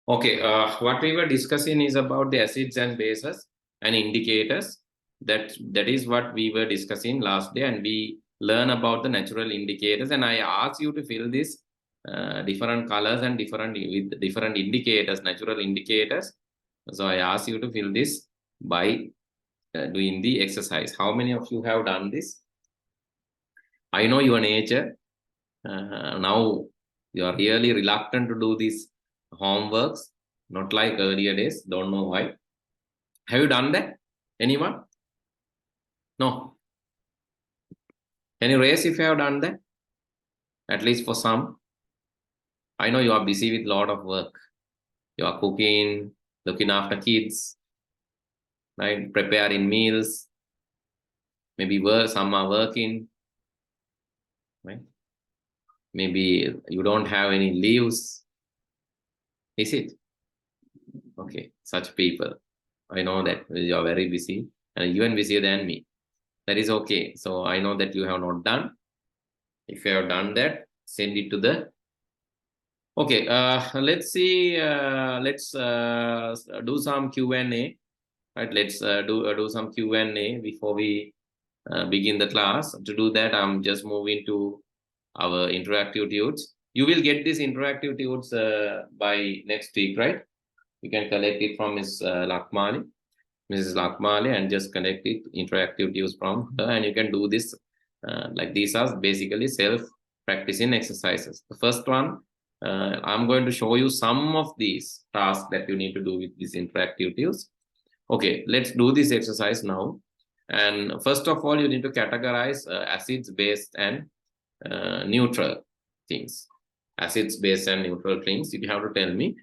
Okay, what we were discussing is about the acids and bases and indicators. That is what we were discussing last day, and we learn about the natural indicators. And I asked you to fill this different colors and different with different indicators, natural indicators. So I asked you to fill this by doing the exercise. How many of you have done this? I know your nature. Now you are really reluctant to do these homeworks, not like earlier days. Don't know why. Have you done that? Anyone? No. Can you raise if you have done that? At least for some. I know you are busy with a lot of work. You are cooking, looking after kids, right? Preparing meals. Maybe some are working, right? Maybe you don't have any leaves. Is it? Okay, such people. I know that you are very busy and even busier than me. That is okay. So I know that you have not done. If you have done that, send it to the. Okay, let's see. Let's do some Q&A. Right, let's do some Q&A before we begin the class. To do that, I'm just moving to our interactive tudes. You will get these interactive tudes by next week, right? You can collect it from Ms. Lakmali. Mrs. Lakmali, and just connect it interactive tudes from her, and you can do this like these are basically self-practicing exercises. The first one, I'm going to show you some of these tasks that you need to do with these interactive tudes. Okay, let's do this exercise now. And first of all, you need to categorize acids, base, and neutral things. Acids, base, and neutral things. You have to tell me.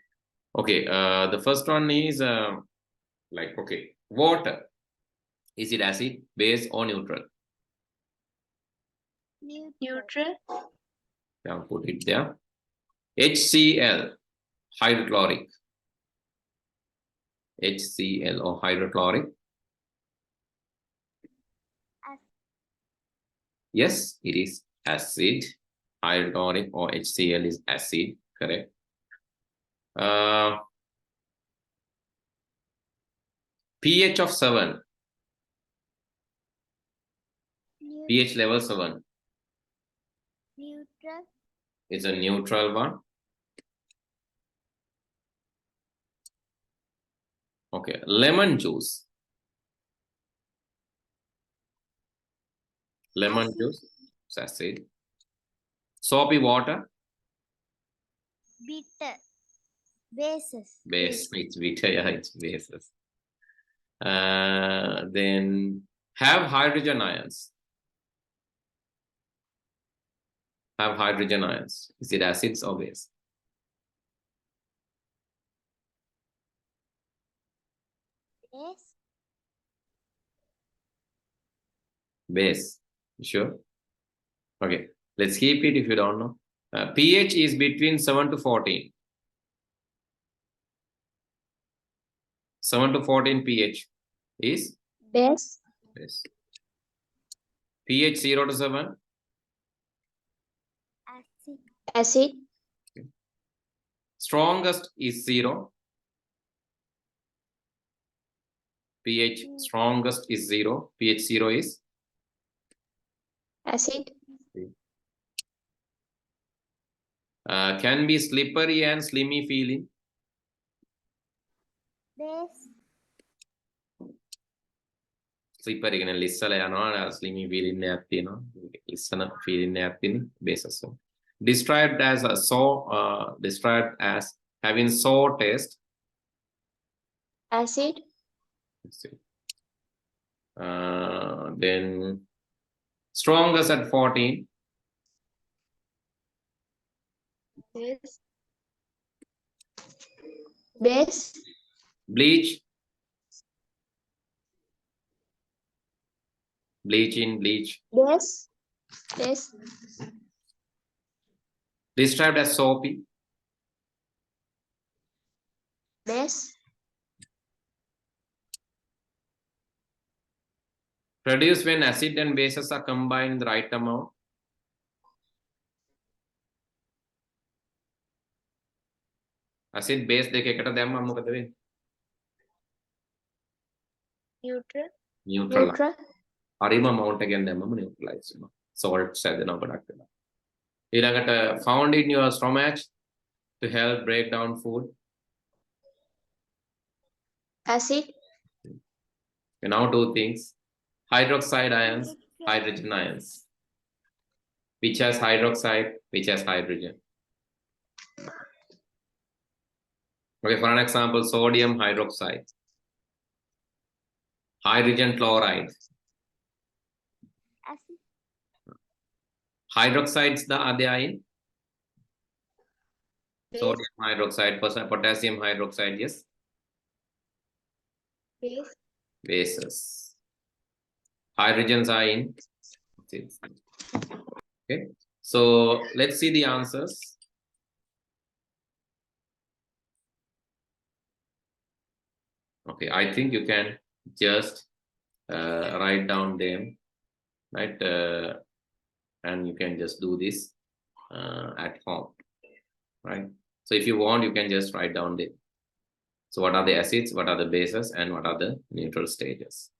Okay, the first one is okay, water. Is it acid, base, or neutral? Neutral. Yeah, put it there. HCl, hydrochloric. HCl or hydrochloric. Yes, it is acid. Hydrochloric or HCl is acid, correct. pH of 7. pH level 7. Neutral. It's a neutral one. Okay, lemon juice. Lemon juice, it's acid. Soapy water. Bitter. Bases. Base, it's bitter, yeah, it's bases. Then have hydrogen ions. Have hydrogen ions. Is it acids or base? Base. Base. You sure? Okay, let's keep it if you don't know. pH is between 7 to 14. 7 to 14 pH is? Base. Base. pH 0 to 7? Acid. Acid. Okay. Strongest is 0. pH strongest is 0. pH 0 is? Acid. Can be slippery and slimy feeling. Base. Slippery කියන ලිස්සල යනවා slimy feeling එකක් තියෙනවා. ලිස්සන feeling එකක් තියෙන bases. Described as a described as having sour taste. Acid. Then strongest at 14. Base. Base. Bleach. Bleaching, bleach. Base. Base. Described as soapy. Base. Produced when acid and bases are combined in the right amount. acid base දෙක එකට දැම්මම මොකද වෙන්නේ? Neutral. Neutral. Neutral. හරිම amount එකෙන් දැම්මම neutralize වෙනවා. Salts හැදෙනවා ගොඩක් වෙලා. ඊළඟට found in your stomach to help break down food. Acid. Okay, now two things. Hydroxide ions, hydrogen ions. Which has hydroxide, which has hydrogen. Okay, for an example, sodium hydroxide. Hydrogen chloride. Acid. Hydroxides the other in Base. sodium hydroxide, potassium hydroxide, yes. Base. Bases. Hydrogens are in. Okay, so let's see the answers. Okay, I think you can just write down them, right? And you can just do this at home, right? So if you want, you can just write down them. So what are the acids, what are the bases, and what are the neutral stages?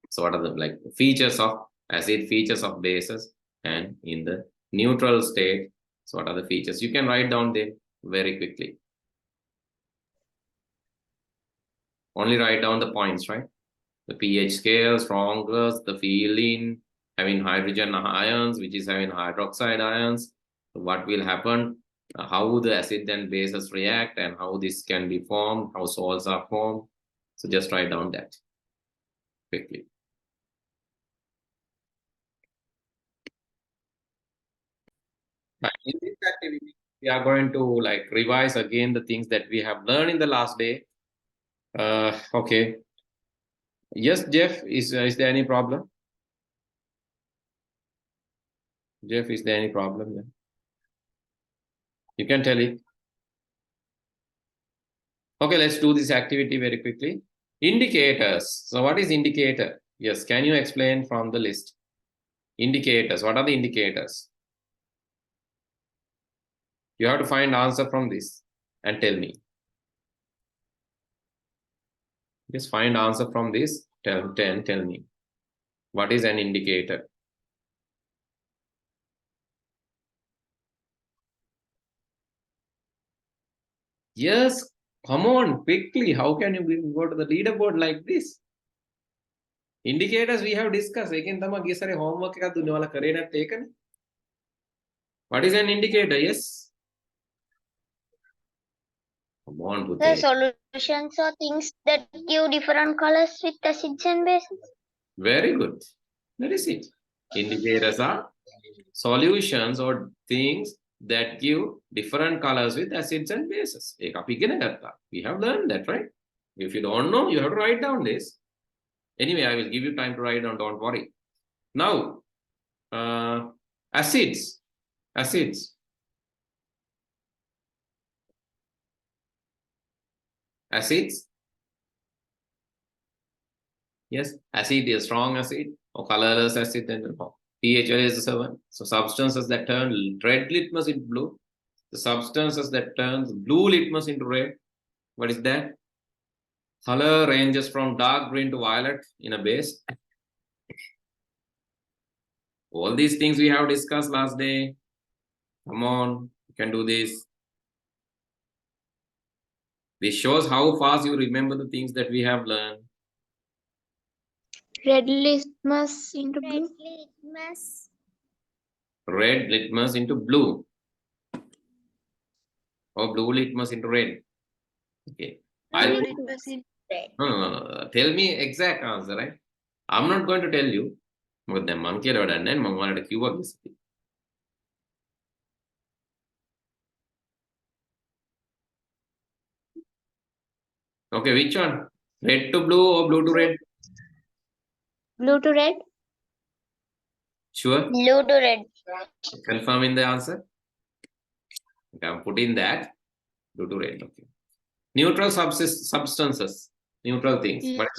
So what are the like features of acid, features of bases, and in the neutral state, so what are the features? You can write down them very quickly. Only write down the points, right? The pH scale, strongest, the feeling, having hydrogen ions, which is having hydroxide ions. So what will happen? How the acid and bases react, and how this can be formed, how salts are formed. So just write down that quickly. In this activity, we are going to like revise again the things that we have learned in the last day. Okay. Yes, Jeff, is there any problem? Jeff, is there any problem? Yeah. You can tell it. Okay, let's do this activity very quickly. Indicators. So what is indicator? Yes, can you explain from the list? Indicators. What are the indicators? You have to find answer from this and tell me. Just find answer from this. Tell me. What is an indicator? Yes, come on, quickly. How can you go to the leaderboard like this? Indicators we have discussed. Again, homework. What is an indicator? Yes. Come on, The Pute. solutions are things that give different colors with acids and bases. Very good. That is it. Indicators are solutions or things that give different colors with acids and bases. We have learned that, right? If you don't know, you have to write down this. Anyway, I will give you time to write down, don't worry. Now, acids. Acids. Acids. Yes, acid is strong acid or colorless acid, then pH is 7. So substances that turn red litmus into blue. The substances that turn blue litmus into red. What is that? Color ranges from dark green to violet in a base. All these things we have discussed last day. Come on, you can do this. This shows how fast you remember the things that we have learned. Red litmus into blue. Red litmus into blue. Or blue litmus into red. Okay. Blue litmus into red. No. Tell me exact answer, right? I'm not going to tell you. Okay, which one? Red to blue or blue to red? Blue to red. Sure? Blue to red. Confirm in the answer. Okay, I'm putting that. Blue to red. Okay. Neutral substances. Neutral things. What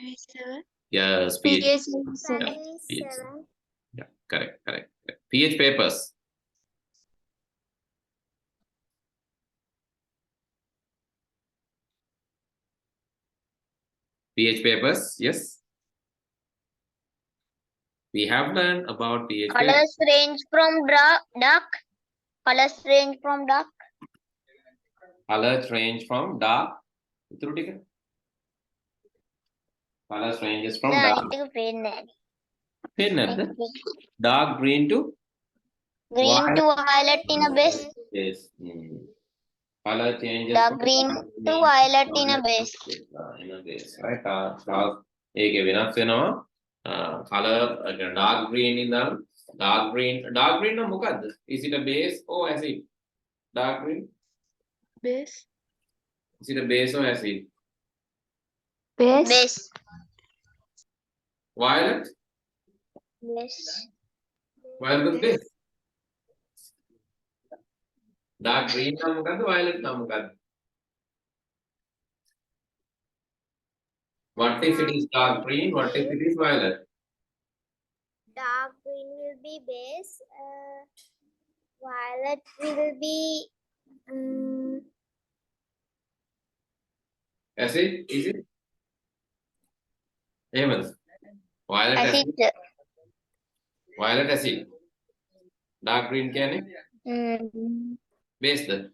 is the... Yes, pH. pH. Yeah, correct. pH papers. pH papers, yes. We have learned about pH papers. Colors range from dark. Colors range from dark. Colors range from dark. Colors ranges from dark. Dark green to green to violet in a base. Yes. Color changes Dark from green to violet in a base. In a base, right? ඒකේ වෙනස් වෙනවා. Color dark green in the dark green නම් මොකද්ද? Is it a base or acid? Dark green? Base. Is it a base or acid? Base. Violet? Base. Violet is base. Dark green නම් මොකද්ද? Violet නම් මොකද්ද? What if it is dark green? What if it is violet? Dark green will be base. Violet will be Acid? Is it? Ahmed. Violet acid. Violet acid. Dark green කියන්නේ? Base ද?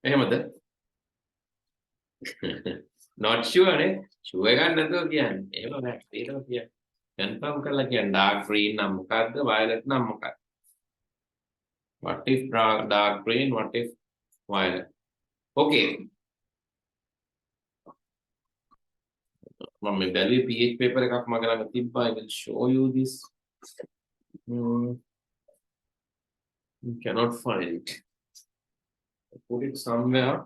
එහෙමද? Not sure නේ. Sure එකක් නැතුව කියන්නේ. එහෙම නෑ. ඒක කියන්නේ. Confirm කරලා කියන්නේ dark green නම් මොකද්ද? Violet නම් මොකක්ද? What if dark green? What if violet? Okay. මම මේ pH paper එකක් මගේ ළඟ තිබ්බා. I will show you this. You cannot find it. I put it somewhere.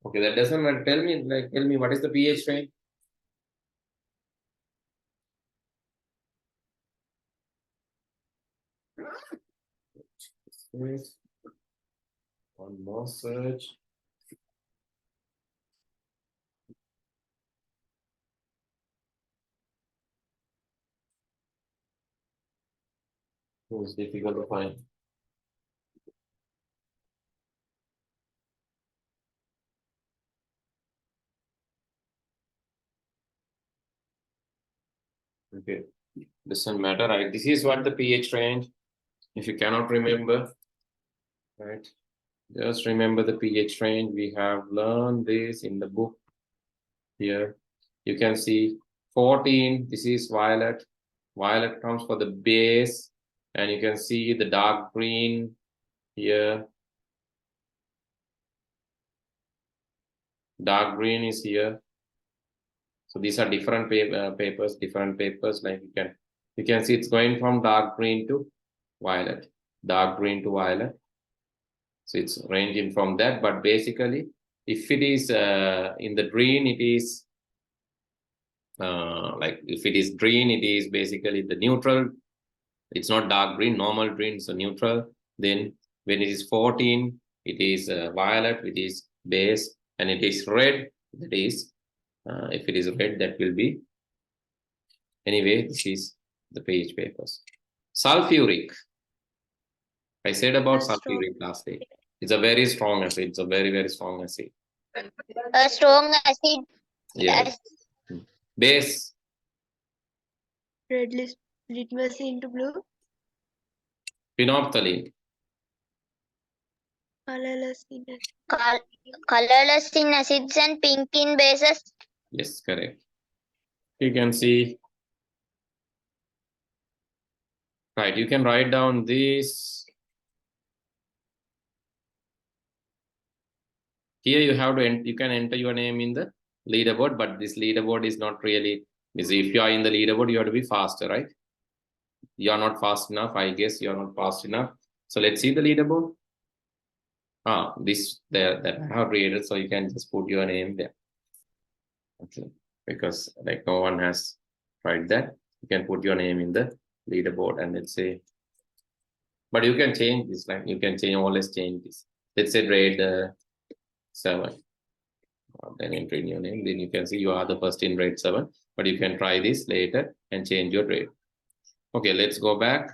Okay, that doesn't matter. Tell me what is the pH range? One more search. It's difficult to find. Okay, doesn't matter, right? This is what the pH range. If you cannot remember, right? Just remember the pH range. We have learned this in the book. Here, you can see 14. This is violet. Violet comes for the base, and you can see the dark green here. Dark green is here. So these are different papers, like you can see it's going from dark green to violet, dark green to violet. So it's ranging from that, but basically if it is in the green, it is like if it is green, it is basically the neutral. It's not dark green, normal green, so neutral. Then when it is 14, it is violet, it is base, and it is red, that is if it is red, that will be. Anyway, this is the pH papers. Sulfuric. I said about sulfuric last day. It's a very strong acid. It's a very, very strong acid. A strong acid. Yes. Base. Red litmus into blue. Phenolphthalein. Colorless in acids and pink in bases. Yes, correct. You can see. Right, you can write down this. Here you have to you can enter your name in the leaderboard, but this leaderboard is not really busy. If you are in the leaderboard, you have to be faster, right? You are not fast enough. I guess you are not fast enough. So let's see the leaderboard. This there that I have created, so you can just put your name there. Okay, because like no one has tried that. You can put your name in the leaderboard, and let's say, but you can change this. Like you can always change this. Let's say grade 7. Then enter in your name. Then you can see you are the first in grade 7. But you can try this later and change your grade. Okay, let's go back.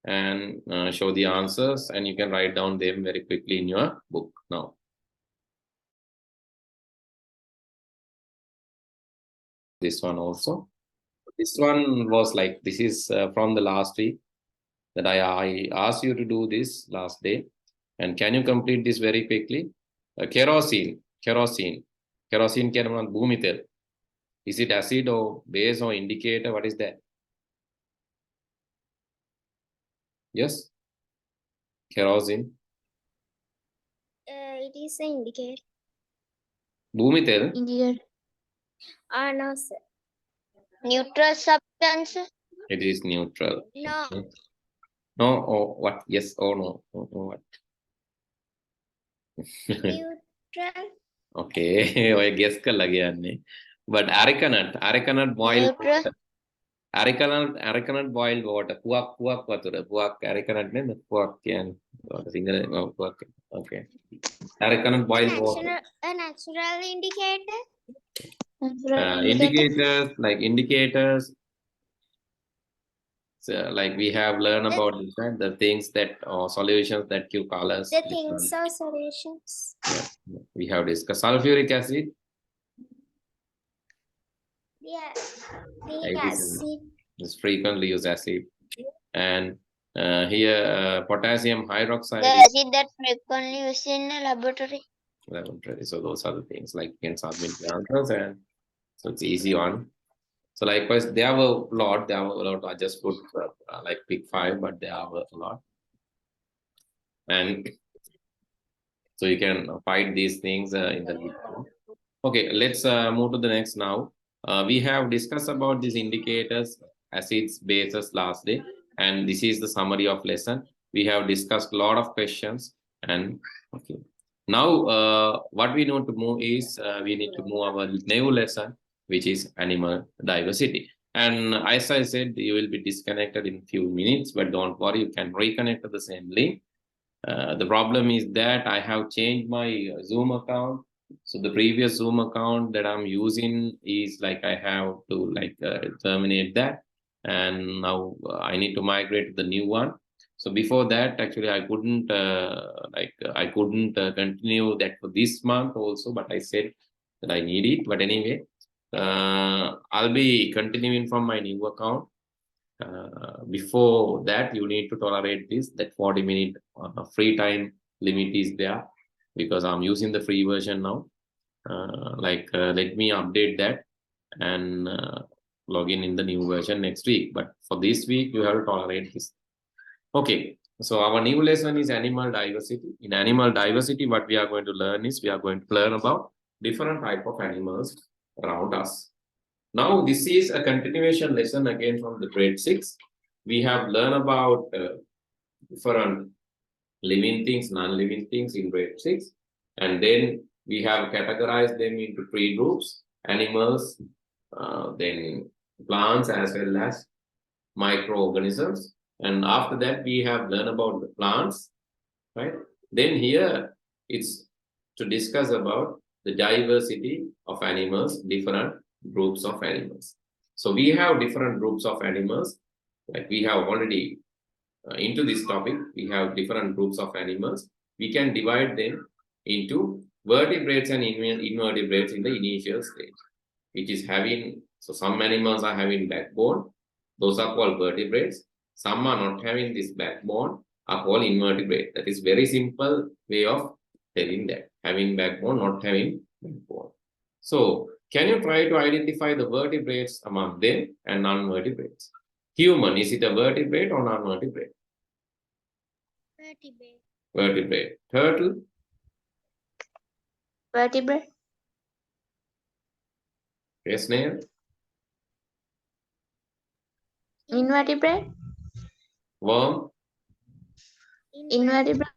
and show the answers, and you can write down them very quickly in your book now. This one also. This one was like, this is from the last week that I asked you to do this last day. And can you complete this very quickly? Kerosene. Kerosene කියනවා භූමි තෙල්. Is it acid or base or indicator? What is that? Yes? Kerosene. It is an indicator. භූමි තෙල්. Indicator. No, sir. Neutral substance. It is neutral. No. Okay. No or what? Yes or no? What? Neutral. Okay. ඔය guess කරලා කියන්නේ. But arecanut boiled Neutral. water. Arecanut boiled water. පුවක් වතුර. පුවක් arecanut නෙමෙයි පුවක් කියන්නේ. සිංහල පුවක්. Okay. Arecanut boiled water. A natural indicator. Indicators, like indicators. So, like we have learned about this, right? The things that or solutions that give colors. The things are solutions. Yeah, we have discussed sulfuric acid. Yeah. The acid. It's frequently used acid. And here potassium hydroxide. The acid that frequently used in a laboratory. So those are the things, like you can submit the answers, and so it's easy one. So likewise, there were a lot. I just put like pick 5, but there are a lot. And so you can find these things in the video. Okay, let's move to the next now. We have discussed about these indicators, acids, bases last day, and this is the summary of lesson. We have discussed a lot of questions, and okay. Now, what we need to move is we need to move our new lesson, which is animal diversity. And as I said, you will be disconnected in a few minutes, but don't worry, you can reconnect to the same link. The problem is that I have changed my Zoom account. So the previous Zoom account that I'm using is like I have to like terminate that, and now I need to migrate to the new one. So before that, actually, I couldn't continue that for this month also, but I said that I need it. But anyway, I'll be continuing from my new account. Before that, you need to tolerate this, that 40-minute free time limit is there, because I'm using the free version now. Let me update that and log in the new version next week. But for this week, you have to tolerate this. Okay, so our new lesson is animal diversity. In animal diversity, what we are going to learn is we are going to learn about different type of animals around us. Now, this is a continuation lesson again from the grade 6. We have learned about different living things, non-living things in grade 6. And then we have categorized them into 3 groups: animals, then plants, as well as microorganisms. And after that, we have learned about the plants, right? Then here, it's to discuss about the diversity of animals, different groups of animals. So we have different groups of animals, like we have already into this topic, we have different groups of animals. We can divide them into vertebrates and invertebrates in the initial stage, which is having, so some animals are having backbone, those are called vertebrates. Some are not having this backbone, are called invertebrate. That is very simple way of telling that, having backbone, not having backbone. So can you try to identify the vertebrates among them and non-vertebrates? Human, is it a vertebrate or non-vertebrate? Vertebrate. Vertebrate. Turtle? Vertebrate. Snail? Invertebrate. Worm? Invertebrate.